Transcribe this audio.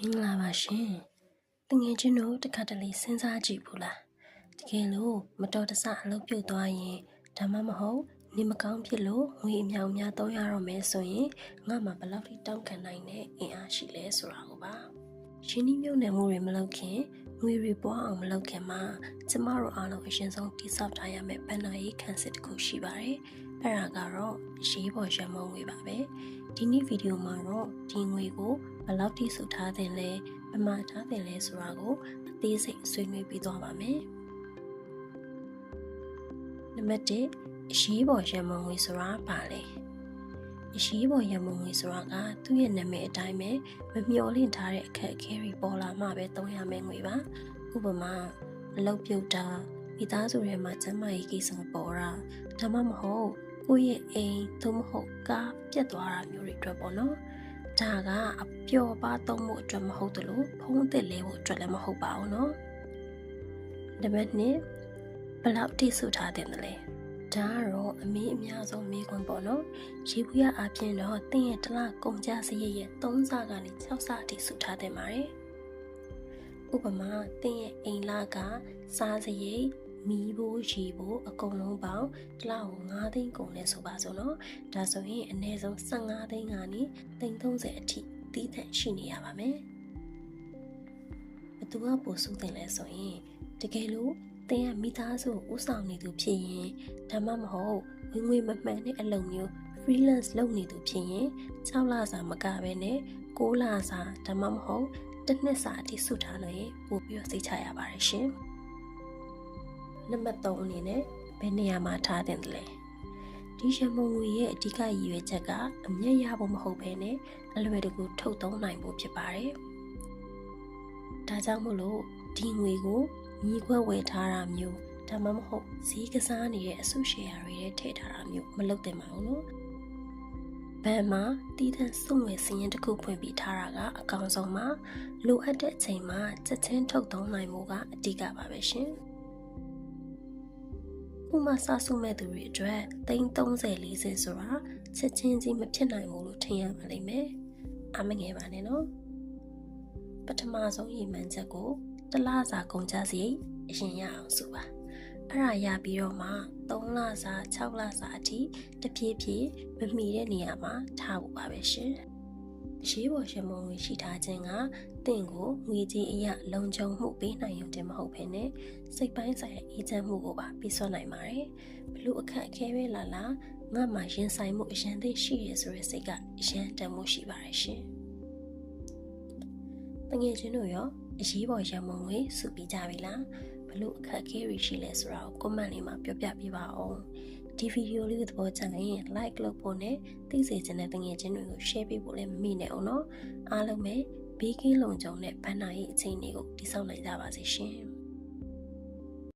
င်္ဂလာပါရှင်။တငယ်ချင်းတို့တစ်ခါတလေစဉ်းစားကြည့်ဘူးလား။တကယ်လို့မတော်တဆအလုပ်ပြုတ်သွားရင်ဒါမှမဟုတ်နေမကောင်းဖြစ်လို့ငွေအများများသုံးရတော့မယ်ဆိုရင်ငါမှဘယ်လောက်ထိတောင်းခံနိုင်တဲ့အင်အားရှိလဲဆိုတာကိုပါ။ရှင်နှီးမြုပ်နှံမှုတွေမလုပ်ခင်ငွေတွေပွားအောင်မလုပ်ခင်မှာကျမတို့အားလုံးအရင်ဆုံးတိစောက်ထားရမယ့်ဘဏ္ဍာရေးခန်းစစ်တစ်ခုရှိပါတယ်။အဲ့ဒါကတော့ရေးပေါ်ရမုံငွေပါပဲ။ဒီနေ့ဗီဒီယိုမှာတော့ဒီငွေကိုဘယ်လောက်ထိစုထားသင့်လဲပမာထားသင့်လဲဆိုတာကိုအသေးစိတ်ဆွေးနွေးပြီးသွားပါမယ်။နံပါတ်1အရေးပေါ်ရမုံငွေဆိုတာဘာလဲ။အရေးပေါ်ရမုံငွေဆိုတာကသူ့ရဲ့နာမည်အတိုင်းပဲမမျှော်လင့်ထားတဲ့အခက်အခဲတွေပေါ်လာမှပဲသုံးရမယ့်ငွေပါ။ဥပမာအလုပ်ပြုတ်တာမိသားစုထဲမှာကျန်းမာရေးကိစ္စပေါ်တာဒါမှမဟုတ်ကိုယ့်ရဲ့အိမ်သို့မဟုတ်ကားပြတ်သွားတာမျိုးတွေအတွက်ပေါ့နော်။ဒါကအပျော်ပါသုံးဖို့အတွက်မဟုတ်တယ်လို့ဖုံးအသက်လဲဖို့အတွက်လည်းမဟုတ်ပါဘူးနော်။နံပါတ်2ဘယ်လောက်ထိစုထားတဲ့လဲ။ဒါကတော့အမေအများဆုံးမေးခွန်းပေါ့နော်။ရေဘူးရအပြင်တော့တင်းရဲ့တစ်လကုန်ကျစရိတ်ရဲ့3ဆကနေ6ဆအထိစုထားတဲ့ပါတယ်။ဥပမာတင်းရဲ့အိမ်လကစားစရိတ်မီးဖို့ရေဖို့အကုန်လုံးပေါင်းတစ်လကို9သိန်းကုန်လဲဆိုပါစို့နော်ဒါဆိုရင်အနည်းဆုံး15သိန်းကနေ30အထိတည်တံ့ရှိနေရပါမယ်ဘသူကပို့စုတင်လဲဆိုရင်တကယ်လို့တင်ရမိသားစုကိုဥဆောင်နေသူဖြစ်ရင်ဒါမှမဟုတ်ဝင်ငွေမမှန်တဲ့အလုပ်မျိုး freelance လုပ်နေသူဖြစ်ရင်6လစာမကဘဲနဲ့9လစာဒါမှမဟုတ်တစ်နှစ်စာအထိစုထားလို့ရင်ပို့ပြီးစိတ်ချရပါတယ်ရှင်နံပါတ်3အနေနဲ့ဘယ်နေရာမှာထားသင့်တယ်လဲဒီရမုံငွေရဲ့အဓိကရည်ရွယ်ချက်ကအမြတ်ရဖို့မဟုတ်ဘဲနဲ့အလွယ်တကူထုတ်သုံးနိုင်ဖို့ဖြစ်ပါတယ်ဒါကြောင့်မို့လို့ဒီငွေကိုညီခွက်ဝယ်ထားတာမျိုးဒါမှမဟုတ်ဈေးကစားနေတဲ့အစုရှယ်ယာတွေထည့်ထားတာမျိုးမလုပ်သင့်ပါဘူးနော်ဘဏ်မှာတည်တဲ့စုငွေစည်းရင်းတစ်ခုဖွင့်ပြီးထားတာကအကောင်းဆုံးပါလိုအပ်တဲ့အချိန်မှာချက်ချင်းထုတ်သုံးနိုင်ဖို့ကအဓိကပါပဲရှင်ဥမာစဆုမဲ့သူတွေအတွက်30-40ဆိုတာချက်ချင်းကြီးမဖြစ်နိုင်ဘူးလို့ထင်ရပါလိမ့်မယ်။အမငယ်ပါနဲ့နော်။ပထမဆုံးရည်မှန်းချက်ကိုတစ်လစာကုန်ကျစရိတ်အရင်ရအောင်ဆိုပါ။အဲ့ဒါရပြီးတော့မှ3လစာ6လစာအထိတဖြည်းဖြည်းမမီတဲ့နေရာမှာထားဖို့ပါပဲရှင်။အရေးပေါ်ရမုံငွေရှိထားခြင်းကတင့်ကိုငွေကြေးအရာလုံခြုံမှုပေးနိုင်ရုံတင်မဟုတ်ဘဲနဲ့စိတ်ပိုင်းဆိုင်ရာအေးချမ်းမှုကိုပါပေးစွမ်းနိုင်ပါတယ်။ဘလို့အခက်အခဲပဲလာငါမှရင်ဆိုင်မှုအရန်သိရှိရဆိုတဲ့စိတ်ကအရန်တန်မှုရှိပါတယ်ရှင်။တငယ်ချင်းတို့ရောအရေးပေါ်ရမုံငွေစုပြီးကြပြီလား။ဘလို့အခက်အခဲတွေရှိလဲဆိုတာကို comment လေးမှာပြောပြပေးပါဦး။ဒီဗီဒီယိုလေးကိုသဘောကျရင် like လုပ်ဖို့နဲ့သိစေချင်တဲ့တငယ်ချင်းတွေကို share ပေးဖို့လည်းမမေ့နဲ့အောင်နော်အားလုံးပဲဘေးကင်းလုံခြုံတဲ့ဘဏ္ဍာရေးအခြေအနေကိုတည်ဆောက်နိုင်ကြပါစေရှင်